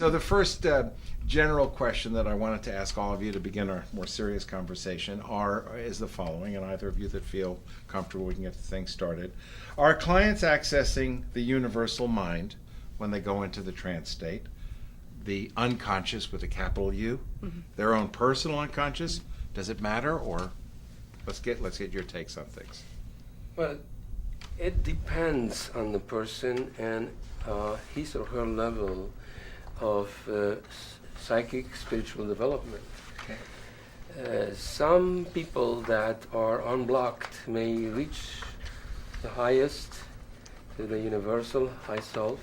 So the first general question that I wanted to ask all of you to begin our more serious conversation is the following, and either of you that feel comfortable, we can get the thing started. Are clients accessing the universal mind when they go into the trance state, the unconscious with a capital U, their own personal unconscious? Does it matter, or let's get your takes on things? Well, it depends on the person and his or her level of psychic spiritual development. Okay. Some people that are unblocked may reach the highest, to the universal high self,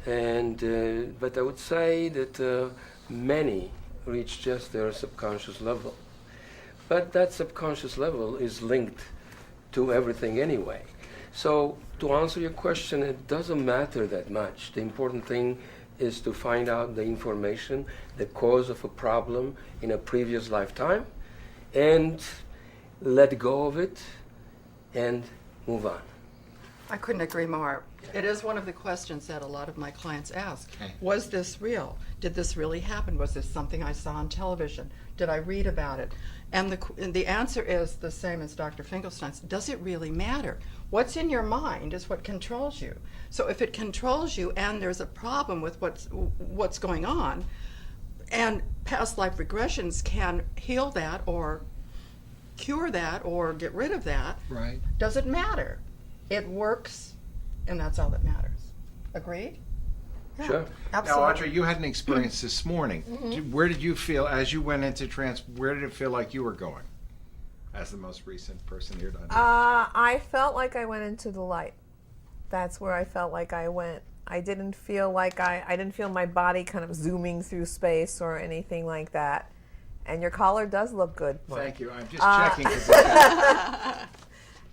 and but I would say that many reach just their subconscious level. But that subconscious level is linked to everything anyway. So to answer your question, it doesn't matter that much. The important thing is to find out the information, the cause of a problem in a previous lifetime, and let go of it and move on. I couldn't agree more. It is one of the questions that a lot of my clients ask. Okay. Was this real? Did this really happen? Was this something I saw on television? Did I read about it? And the answer is the same as Dr. Finkelstein's. Does it really matter? What's in your mind is what controls you. So if it controls you and there's a problem with what's going on, and past life regressions can heal that or cure that or get rid of that, Right. does it matter? It works, and that's all that matters. Agreed? Yeah, Sure. absolutely. Now, Audrey, you had an experience this morning. Where did you feel, as you went into trance, where did it feel like you were going? As the most recent person here to understand. I felt like I went into the light. That's where I felt like I went. I didn't feel like I didn't feel my body kind of zooming through space or anything like that. And your collar does look good. Thank you. I'm just checking. 'Cause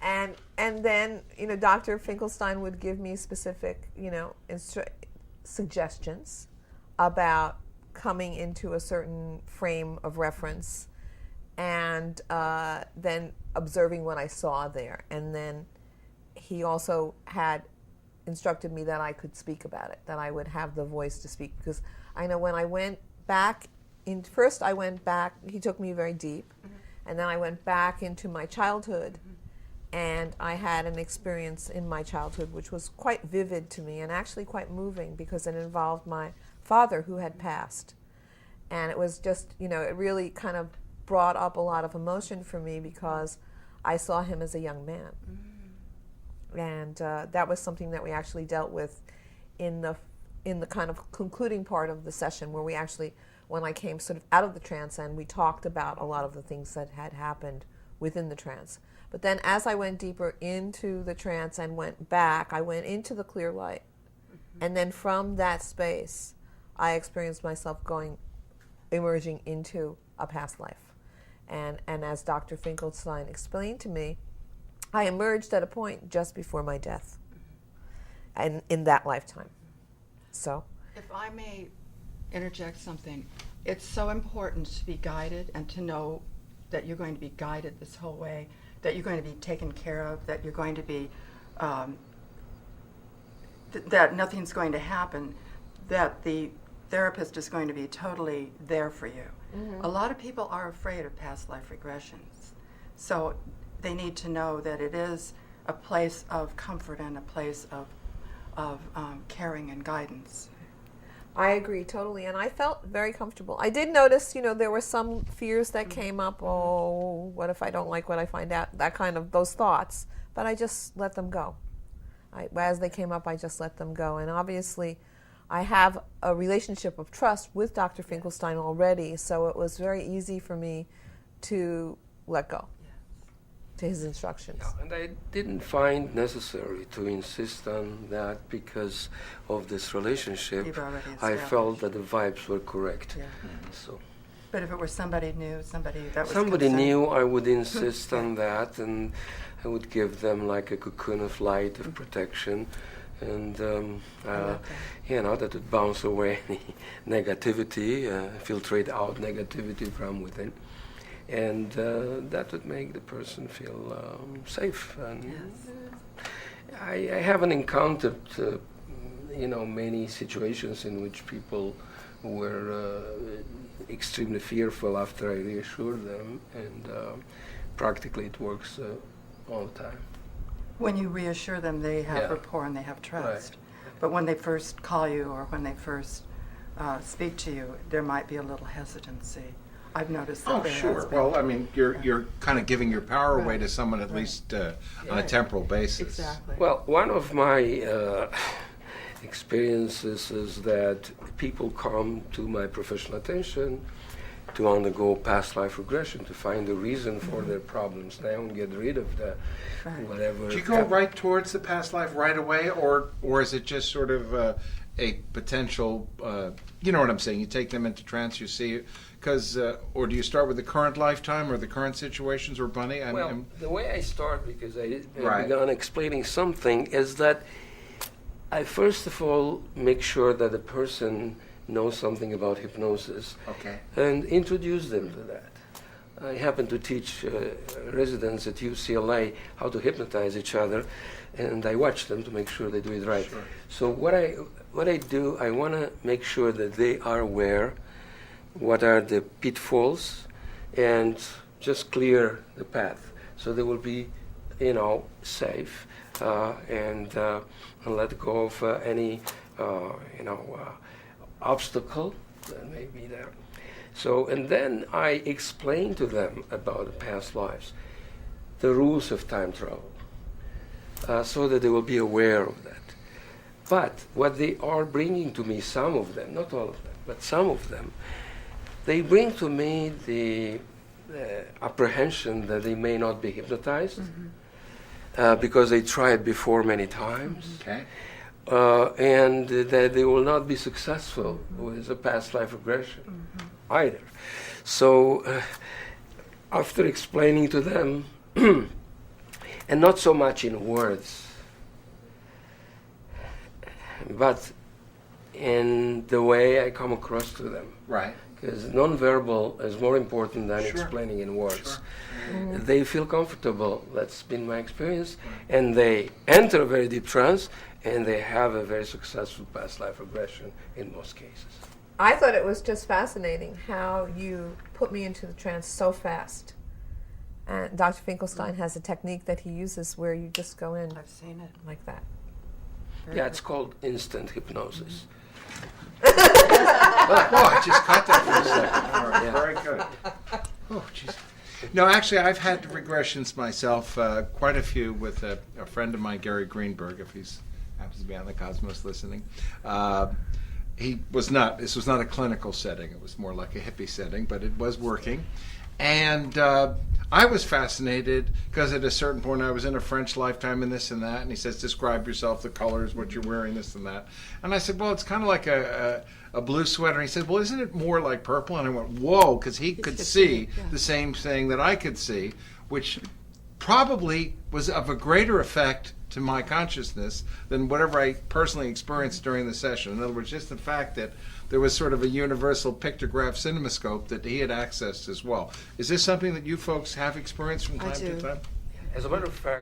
And then, Dr. Finkelstein would give me specific, suggestions about coming into a certain frame of reference and then observing what I saw there. And then he also had instructed me that I could speak about it, that I would have the voice to speak. Because I know when I went back, first I went back, he took me very deep, and then I went back into my childhood. And I had an experience in my childhood which was quite vivid to me and actually quite moving because it involved my father who had passed. And it was just, it really kind of brought up a lot of emotion for me because I saw him as a young man. And that was something that we actually dealt with in the kind of concluding part of the session where we actually, when I came sort of out of the trance, and we talked about a lot of the things that had happened within the trance. But then as I went deeper into the trance and went back, I went into the clear light. And then from that space, I experienced myself emerging into a past life. And as Dr. Finkelstein explained to me, I emerged at a point just before my death, and in that lifetime. So, If I may interject something, it's so important to be guided and to know that you're going to be guided this whole way, that you're going to be taken care of, that you're going to be, that nothing's going to happen, that the therapist is going to be totally there for you. A lot of people are afraid of past life regressions. So they need to know that it is a place of comfort and a place of caring and guidance. I agree totally, and I felt very comfortable. I did notice, there were some fears that came up. Oh, what if I don't like what I find out? That kind of, those thoughts. But I just let them go. As they came up, I just let them go. And obviously, I have a relationship of trust with Dr. Finkelstein already, so it was very easy for me to let go to his instructions. Yeah, and I didn't find necessary to insist on that because of this relationship. You've already I established. felt that the vibes were correct. Yeah. So But if it were somebody new, somebody that was somebody concerned- new, I would insist on that, and I would give them like a cocoon of light, of protection, and that would bounce away any negativity, filtrate out negativity from within. And that would make the person feel safe. And I haven't encountered many situations in which people were extremely fearful after I reassured them, and practically it works all the time. When you reassure them, they have Yeah. rapport and they have trust. Right. But when they first call you or when they first speak to you, there might be a little hesitancy. I've noticed that Oh, there sure. has been. Well, I mean, you're kind of giving your power away Right. to someone at Right. least on a Right. temporal basis. Exactly. Well, one of my experiences is that people come to my professional attention to undergo past life regression, to find the reason for their problems now and get rid of the Right. whatever. Do you go right towards the past life right away, or is it just sort of a potential? You know what I'm saying? You take them into trance, you see, or do you start with the current lifetime or the current situations, or Bunny? Well, the way I start, because I Right. began explaining something, is that I first of all make sure that the person knows something about hypnosis okay. and introduce them to that. I happen to teach residents at UCLA how to hypnotize each other, and I watch them to make sure they do it right. Sure. So what I do, I want to make sure that they are aware what are the pitfalls and just clear the path, so they will be, safe and let go of any, obstacle that may be there. So, and then I explain to them about the past lives, the rules of time travel, so that they will be aware of that. But what they are bringing to me, some of them, not all of them, but some of them, they bring to me the apprehension that they may not be hypnotized because they tried before many times. Okay. And that they will not be successful with a past life regression either. So after explaining to them, and not so much in words, but in the way I come across to them, Right. because nonverbal is more important than Sure. explaining in words. Sure. They feel comfortable, that's been my experience, and they enter a very deep trance, and they have a very successful past life regression in most cases. I thought it was just fascinating how you put me into the trance so fast. And Dr. Finkelstein has a technique that he uses where you just go in I've seen it. like that. Yeah, it's called instant hypnosis. Oh, I just caught that for a second. All right, Yeah. very good. Oh, jeez. No, actually, I've had regressions myself, quite a few with a friend of mine, Gary Greenberg, if he's happens to be on the Cosmos listening. This was not a clinical setting. It was more like a hippie setting, but it was working. And I was fascinated because at a certain point I was in a French lifetime and this and that. And he says, describe yourself, the colors, what you're wearing, this and that. And I said, well, it's kind of like a blue sweater. And he said, well, isn't it more like purple? And I went, whoa, because he could see yeah. the same thing that I could see, which probably was of a greater effect to my consciousness than whatever I personally experienced during the session. In other words, just the fact that there was sort of a universal pictograph cinemascope that he had accessed as well. Is this something that you folks have experienced from I time to do. time? As a matter of fact,